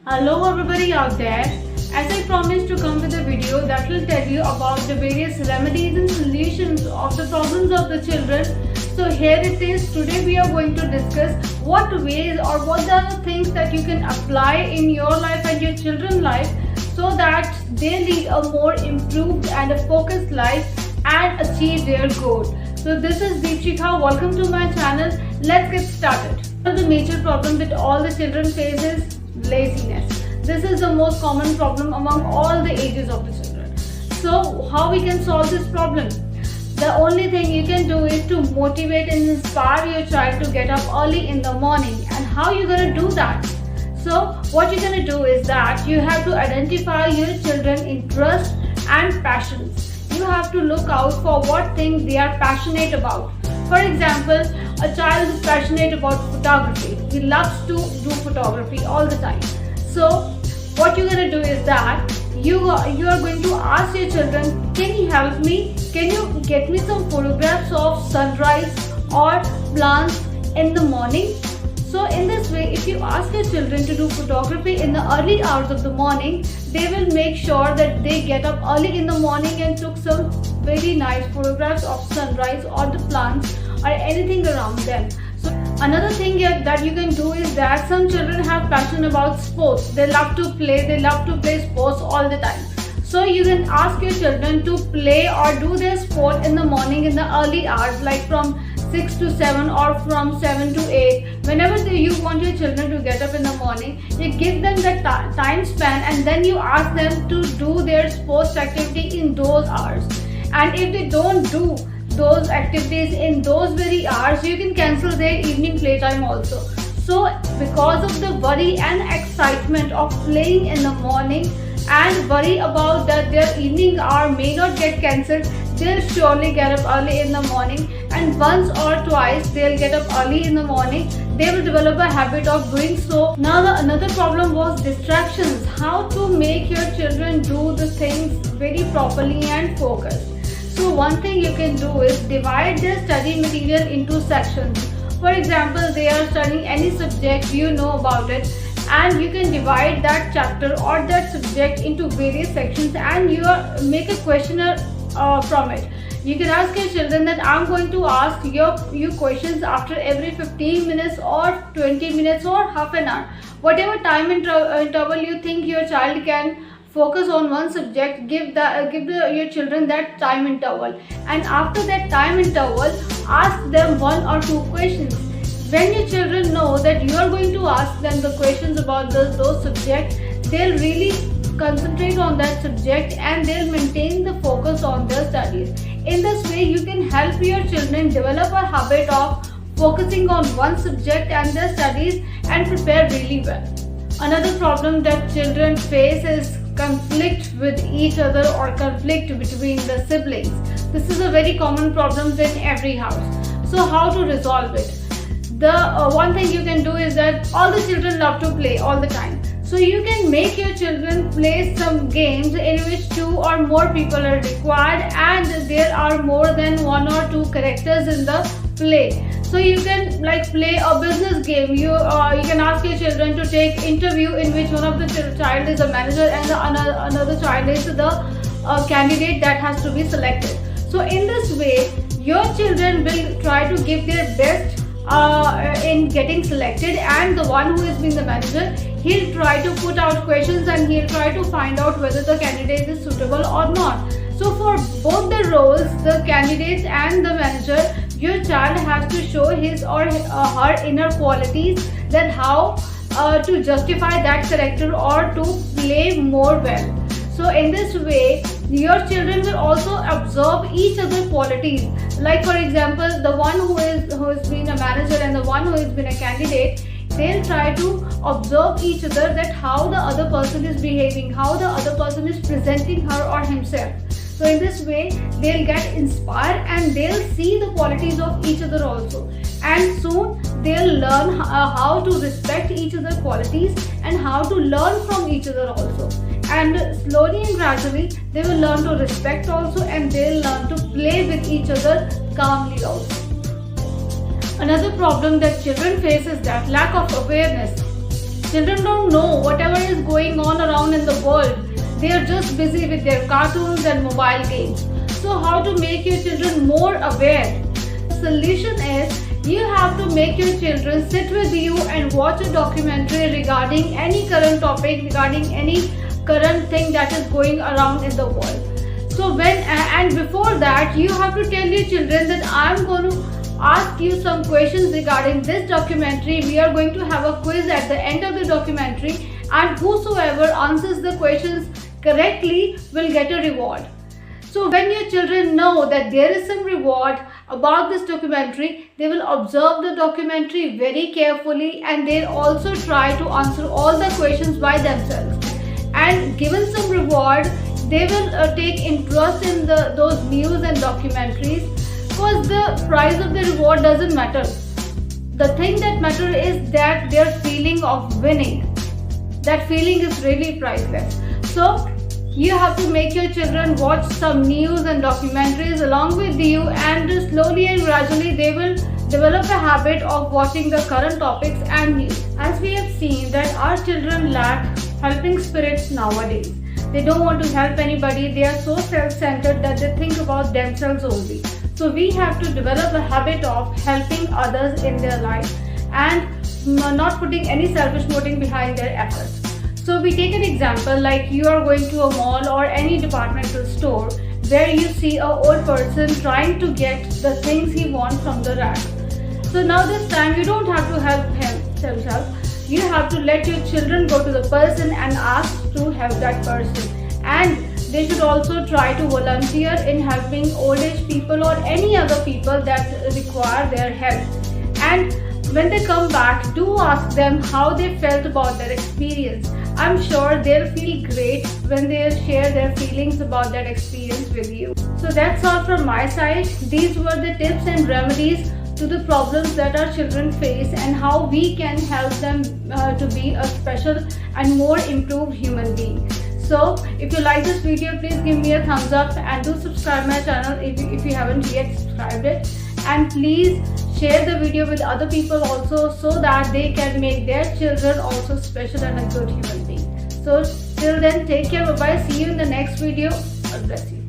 Hello everybody out there. As I promised to come with a video that will tell you about the various remedies and solutions of the problems of the children. So here it is. Today we are going to discuss what ways or what are the things that you can apply in your life and your children's life so that they lead a more improved and a focused life and achieve their goal. So this is Deepshikha. Welcome to my channel. Let's get started. One of the major problem that all the children face is laziness. This is the most common problem among all the ages of the children. So how we can solve this problem? The only thing you can do is to motivate and inspire your child to get up early in the morning. And how you gonna do that? So what you're gonna do is that you have to identify your children's interests and passions. You have to look out for what things they are passionate about. For example, a child is passionate about photography. He loves to do photography all the time. So what you're going to do is that you are going to ask your children, can you help me? Can you get me some photographs of sunrise or plants in the morning? So in this way, if you ask your children to do photography in the early hours of the morning, they will make sure that they get up early in the morning and took some very nice photographs of sunrise or the plants or anything around them. So another thing that you can do is that some children have passion about sports. They love to play sports all the time. So you can ask your children to play or do their sport in the morning in the early hours, like from 6 to 7 or from 7 to 8. Whenever you want your children to get up in the morning, you give them the time span and then you ask them to do their sports activity in those hours. And if they don't do those activities in those very hours, you can cancel their evening playtime also. So because of the worry and excitement of playing in the morning and worry about that their evening hour may not get cancelled, they'll surely get up early in the morning, and once or twice they'll get up early in the morning, they will develop a habit of doing so. Now another problem was distractions. How to make your children do the things very properly and focused. So one thing you can do is divide their study material into sections. For example, they are studying any subject, you know about it, and you can divide that chapter or that subject into various sections and make a questionnaire from it. You can ask your children that I'm going to ask you questions after every 15 minutes or 20 minutes or half an hour. Whatever time interval you think your child can focus on one subject, give your children that time interval, and after that time interval ask them one or two questions. When your children know that you are going to ask them the questions about those subjects, they'll really concentrate on that subject and they'll maintain the focus on their studies. In this way, you can help your children develop a habit of focusing on one subject and their studies and prepare really well. Another problem that children face is conflict with each other or conflict between the siblings. This is a very common problem in every house. So how to resolve it? The one thing you can do is that all the children love to play all the time. So you can make your children play some games in which 2 or more people are required and there are more than 1 or 2 characters in the play. So you can play a business game. You can ask your children to take interview in which one of the child is a manager and another child is the candidate that has to be selected. So in this way, your children will try to give their best in getting selected, and the one who has been the manager, he'll try to put out questions and he'll try to find out whether the candidate is suitable or not. So for both the roles, the candidates and the manager, your child has to show his or her inner qualities, then how to justify that character or to play more well. So in this way, your children will also observe each other's qualities. Like for example, the one who has been a manager and the one who has been a candidate, they'll try to observe each other, that how the other person is behaving, how the other person is presenting her or himself. So in this way, they'll get inspired and they'll see the qualities of each other also. And soon they'll learn how to respect each other's qualities and how to learn from each other also. And slowly and gradually, they will learn to respect also and they'll learn to play with each other calmly also. Another problem that children face is that lack of awareness. Children don't know whatever is going on around in the world. They are just busy with their cartoons and mobile games. So how to make your children more aware? The solution is you have to make your children sit with you and watch a documentary regarding any current topic, regarding any current thing that is going around in the world. So and before that, you have to tell your children that I'm going to ask you some questions regarding this documentary. We are going to have a quiz at the end of the documentary, and whosoever answers the questions correctly will get a reward. So when your children know that there is some reward about this documentary, they will observe the documentary very carefully, and they'll also try to answer all the questions by themselves. And given some reward, they will take interest in those news and documentaries, because the price of the reward doesn't matter. The thing that matters is that their feeling of winning. That feeling is really priceless. So you have to make your children watch some news and documentaries along with you, and slowly and gradually they will develop a habit of watching the current topics and news. As we have seen that our children lack helping spirits nowadays. They don't want to help anybody. They are so self-centered that they think about themselves only. So we have to develop a habit of helping others in their life and not putting any selfish motive behind their efforts. So we take an example, like you are going to a mall or any departmental store where you see an old person trying to get the things he wants from the rack. So now this time you don't have to help himself. You have to let your children go to the person and ask to help that person. And they should also try to volunteer in helping old age people or any other people that require their help. And when they come back, do ask them how they felt about their experience. I'm sure they'll feel great when they'll share their feelings about that experience with you. So that's all from my side. These were the tips and remedies to the problems that our children face and how we can help them to be a special and more improved human being. So if you like this video, please give me a thumbs up and do subscribe my channel if you haven't yet subscribed it. And please share the video with other people also, so that they can make their children also special and a good human being. So till then, take care, bye bye, see you in the next video. God bless you.